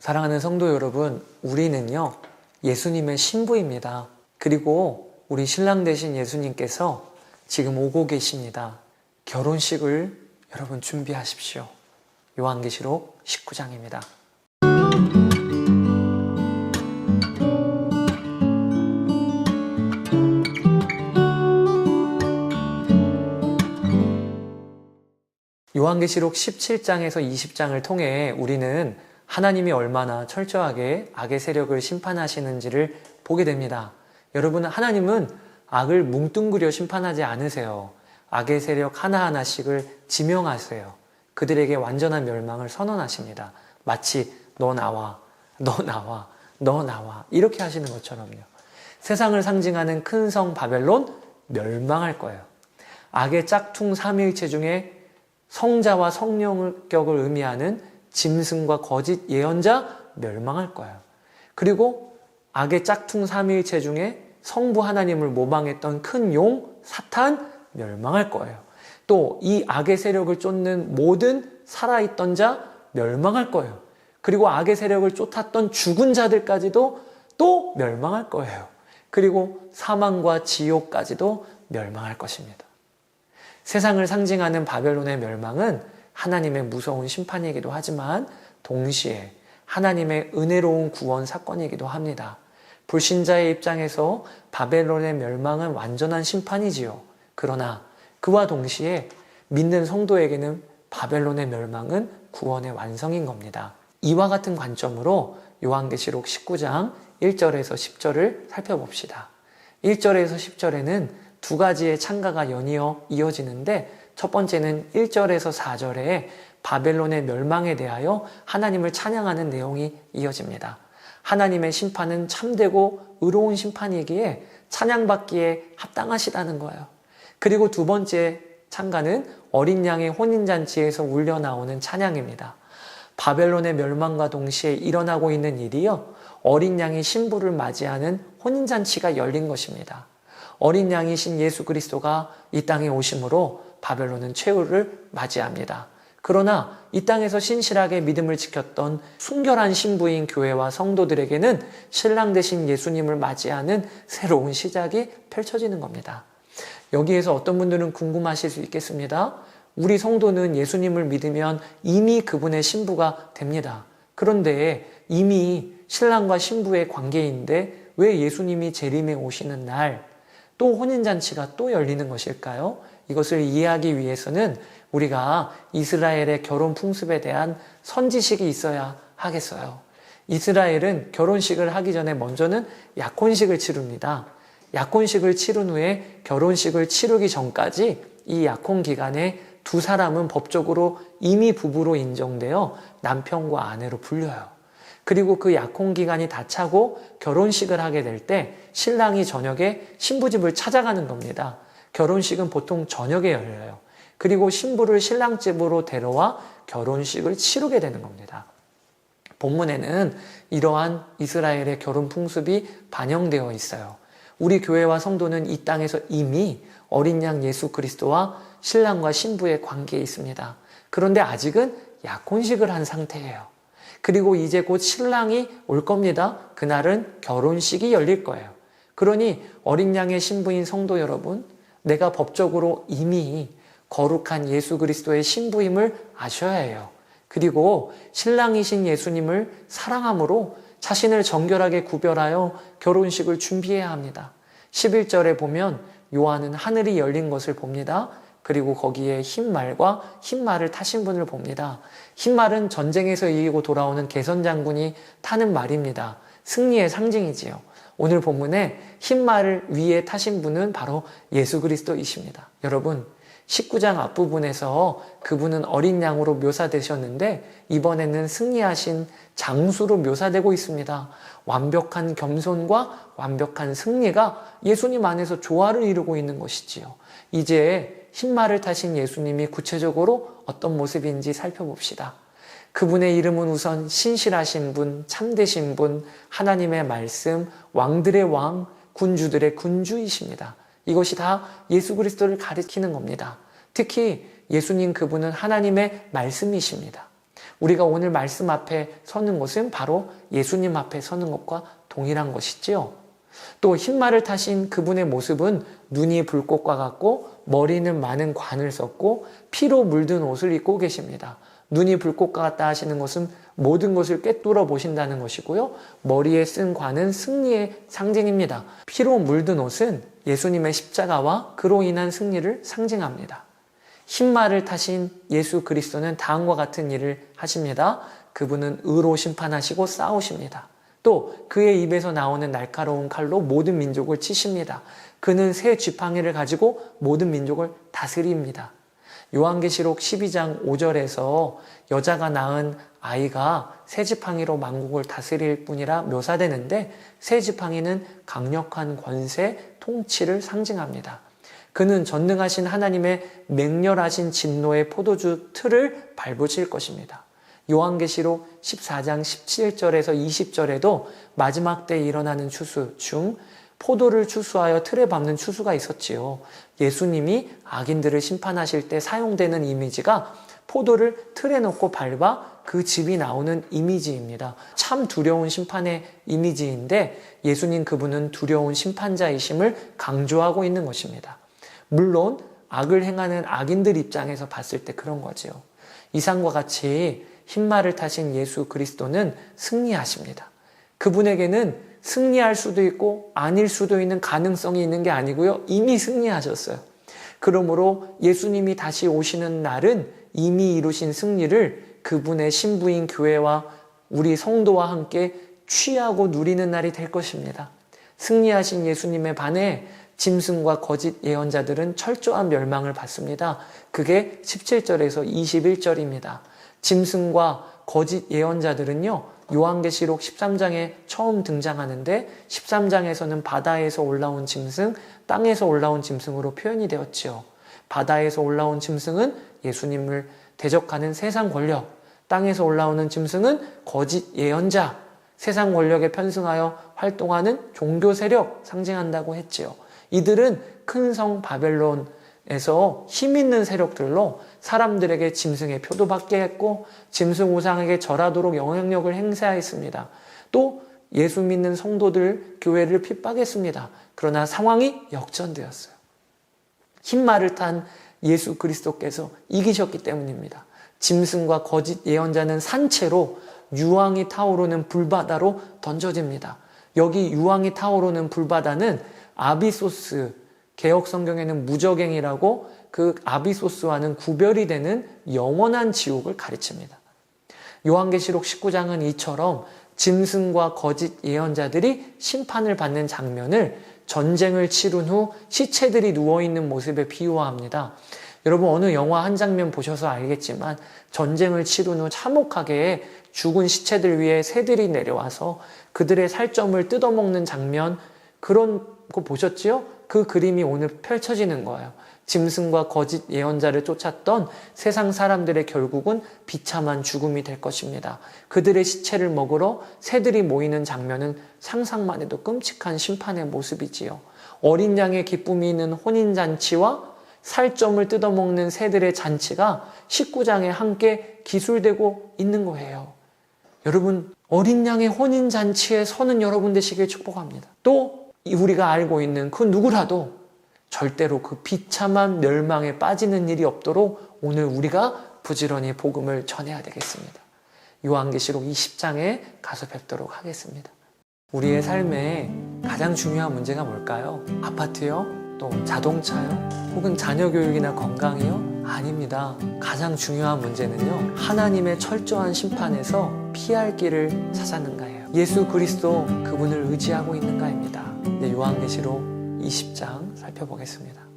사랑하는 성도 여러분, 우리는요, 예수님의 신부입니다. 그리고 우리 신랑 되신 예수님께서 지금 오고 계십니다. 결혼식을 여러분 준비하십시오. 요한계시록 19장입니다. 요한계시록 17장에서 20장을 통해 우리는 하나님이 얼마나 철저하게 악의 세력을 심판하시는지를 보게 됩니다. 여러분, 하나님은 악을 뭉뚱그려 심판하지 않으세요. 악의 세력 하나하나씩을 지명하세요. 그들에게 완전한 멸망을 선언하십니다. 마치 너 나와, 너 나와, 너 나와 이렇게 하시는 것처럼요. 세상을 상징하는 큰 성 바벨론 멸망할 거예요. 악의 짝퉁 삼위일체 중에 성자와 성령격을 의미하는 짐승과 거짓 예언자 멸망할 거예요. 그리고 악의 짝퉁 삼위일체 중에 성부 하나님을 모방했던 큰 용 사탄 멸망할 거예요. 또 이 악의 세력을 쫓는 모든 살아있던 자 멸망할 거예요. 그리고 악의 세력을 쫓았던 죽은 자들까지도 또 멸망할 거예요. 그리고 사망과 지옥까지도 멸망할 것입니다. 세상을 상징하는 바벨론의 멸망은 하나님의 무서운 심판이기도 하지만 동시에 하나님의 은혜로운 구원 사건이기도 합니다. 불신자의 입장에서 바벨론의 멸망은 완전한 심판이지요. 그러나 그와 동시에 믿는 성도에게는 바벨론의 멸망은 구원의 완성인 겁니다. 이와 같은 관점으로 요한계시록 19장 1절에서 10절을 살펴봅시다. 1절에서 10절에는 두 가지의 창가가 연이어 이어지는데 첫 번째는 1절에서 4절에 바벨론의 멸망에 대하여 하나님을 찬양하는 내용이 이어집니다. 하나님의 심판은 참되고 의로운 심판이기에 찬양받기에 합당하시다는 거예요. 그리고 두 번째 창가는 어린 양의 혼인잔치에서 울려 나오는 찬양입니다. 바벨론의 멸망과 동시에 일어나고 있는 일이요, 어린 양이 신부를 맞이하는 혼인잔치가 열린 것입니다. 어린 양이신 예수 그리스도가 이 땅에 오심으로 바벨론은 최후를 맞이합니다. 그러나 이 땅에서 신실하게 믿음을 지켰던 순결한 신부인 교회와 성도들에게는 신랑 되신 예수님을 맞이하는 새로운 시작이 펼쳐지는 겁니다. 여기에서 어떤 분들은 궁금하실 수 있겠습니다. 우리 성도는 예수님을 믿으면 이미 그분의 신부가 됩니다. 그런데 이미 신랑과 신부의 관계인데 왜 예수님이 재림에 오시는 날 또 혼인잔치가 또 열리는 것일까요? 이것을 이해하기 위해서는 우리가 이스라엘의 결혼 풍습에 대한 선지식이 있어야 하겠어요. 이스라엘은 결혼식을 하기 전에 먼저는 약혼식을 치릅니다. 약혼식을 치른 후에 결혼식을 치르기 전까지 이 약혼 기간에 두 사람은 법적으로 이미 부부로 인정되어 남편과 아내로 불려요. 그리고 그 약혼 기간이 다 차고 결혼식을 하게 될 때 신랑이 저녁에 신부집을 찾아가는 겁니다. 결혼식은 보통 저녁에 열려요. 그리고 신부를 신랑집으로 데려와 결혼식을 치르게 되는 겁니다. 본문에는 이러한 이스라엘의 결혼 풍습이 반영되어 있어요. 우리 교회와 성도는 이 땅에서 이미 어린 양 예수 그리스도와 신랑과 신부의 관계에 있습니다. 그런데 아직은 약혼식을 한 상태예요. 그리고 이제 곧 신랑이 올 겁니다. 그날은 결혼식이 열릴 거예요. 그러니 어린 양의 신부인 성도 여러분, 내가 법적으로 이미 거룩한 예수 그리스도의 신부임을 아셔야 해요. 그리고 신랑이신 예수님을 사랑함으로 자신을 정결하게 구별하여 결혼식을 준비해야 합니다. 11절에 보면 요한은 하늘이 열린 것을 봅니다. 그리고 거기에 흰 말과 흰 말을 타신 분을 봅니다. 흰 말은 전쟁에서 이기고 돌아오는 개선 장군이 타는 말입니다. 승리의 상징이지요. 오늘 본문에 흰 말을 위에 타신 분은 바로 예수 그리스도이십니다. 여러분, 19장 앞부분에서 그분은 어린 양으로 묘사되셨는데 이번에는 승리하신 장수로 묘사되고 있습니다. 완벽한 겸손과 완벽한 승리가 예수님 안에서 조화를 이루고 있는 것이지요. 이제 흰말을 타신 예수님이 구체적으로 어떤 모습인지 살펴봅시다. 그분의 이름은 우선 신실하신 분, 참되신 분, 하나님의 말씀, 왕들의 왕, 군주들의 군주이십니다. 이것이 다 예수 그리스도를 가리키는 겁니다. 특히 예수님 그분은 하나님의 말씀이십니다. 우리가 오늘 말씀 앞에 서는 것은 바로 예수님 앞에 서는 것과 동일한 것이지요. 또 흰말을 타신 그분의 모습은 눈이 불꽃과 같고 머리는 많은 관을 썼고 피로 물든 옷을 입고 계십니다. 눈이 불꽃과 같다 하시는 것은 모든 것을 꿰뚫어 보신다는 것이고요. 머리에 쓴 관은 승리의 상징입니다. 피로 물든 옷은 예수님의 십자가와 그로 인한 승리를 상징합니다. 흰말을 타신 예수 그리스도는 다음과 같은 일을 하십니다. 그분은 의로 심판하시고 싸우십니다. 또 그의 입에서 나오는 날카로운 칼로 모든 민족을 치십니다. 그는 새 지팡이를 가지고 모든 민족을 다스립니다. 요한계시록 12장 5절에서 여자가 낳은 아이가 새 지팡이로 만국을 다스릴 뿐이라 묘사되는데 새 지팡이는 강력한 권세, 통치를 상징합니다. 그는 전능하신 하나님의 맹렬하신 진노의 포도주 틀을 밟으실 것입니다. 요한계시록 14장 17절에서 20절에도 마지막 때에 일어나는 추수 중 포도를 추수하여 틀에 밟는 추수가 있었지요. 예수님이 악인들을 심판하실 때 사용되는 이미지가 포도를 틀에 넣고 밟아 그 즙이 나오는 이미지입니다. 참 두려운 심판의 이미지인데 예수님 그분은 두려운 심판자이심을 강조하고 있는 것입니다. 물론 악을 행하는 악인들 입장에서 봤을 때 그런 거지요. 이상과 같이 흰말을 타신 예수 그리스도는 승리하십니다. 그분에게는 승리할 수도 있고 아닐 수도 있는 가능성이 있는 게 아니고요. 이미 승리하셨어요. 그러므로 예수님이 다시 오시는 날은 이미 이루신 승리를 그분의 신부인 교회와 우리 성도와 함께 취하고 누리는 날이 될 것입니다. 승리하신 예수님에 반해 짐승과 거짓 예언자들은 철저한 멸망을 받습니다. 그게 17절에서 21절입니다. 짐승과 거짓 예언자들은요, 요한계시록 13장에 처음 등장하는데 13장에서는 바다에서 올라온 짐승, 땅에서 올라온 짐승으로 표현이 되었지요. 바다에서 올라온 짐승은 예수님을 대적하는 세상 권력, 땅에서 올라오는 짐승은 거짓 예언자, 세상 권력에 편승하여 활동하는 종교 세력 상징한다고 했지요. 이들은 큰 성 바벨론에서 힘 있는 세력들로 사람들에게 짐승의 표도 받게 했고 짐승 우상에게 절하도록 영향력을 행사했습니다. 또 예수 믿는 성도들, 교회를 핍박했습니다. 그러나 상황이 역전되었어요. 흰말을 탄 예수 그리스도께서 이기셨기 때문입니다. 짐승과 거짓 예언자는 산채로 유황이 타오르는 불바다로 던져집니다. 여기 유황이 타오르는 불바다는 아비소스, 개역 성경에는 무저갱이라고 그 아비소스와는 구별이 되는 영원한 지옥을 가르칩니다. 요한계시록 19장은 이처럼 짐승과 거짓 예언자들이 심판을 받는 장면을 전쟁을 치룬 후 시체들이 누워있는 모습에 비유합니다. 여러분 어느 영화 한 장면 보셔서 알겠지만 전쟁을 치룬 후 참혹하게 죽은 시체들 위에 새들이 내려와서 그들의 살점을 뜯어먹는 장면, 그런 거 보셨지요? 그 그림이 오늘 펼쳐지는 거예요. 짐승과 거짓 예언자를 쫓았던 세상 사람들의 결국은 비참한 죽음이 될 것입니다. 그들의 시체를 먹으러 새들이 모이는 장면은 상상만 해도 끔찍한 심판의 모습이지요. 어린 양의 기쁨이 있는 혼인잔치와 살점을 뜯어먹는 새들의 잔치가 19장에 함께 기술되고 있는 거예요. 여러분, 어린 양의 혼인잔치에 서는 여러분 되시길 축복합니다. 또 우리가 알고 있는 그 누구라도 절대로 그 비참한 멸망에 빠지는 일이 없도록 오늘 우리가 부지런히 복음을 전해야 되겠습니다. 요한계시록 20장에 가서 뵙도록 하겠습니다. 우리의 삶에 가장 중요한 문제가 뭘까요? 아파트요? 또 자동차요? 혹은 자녀 교육이나 건강이요? 아닙니다. 가장 중요한 문제는요, 하나님의 철저한 심판에서 피할 길을 찾았는가예요. 예수 그리스도 그분을 의지하고 있는가입니다. 요한계시록 20장 살펴보겠습니다.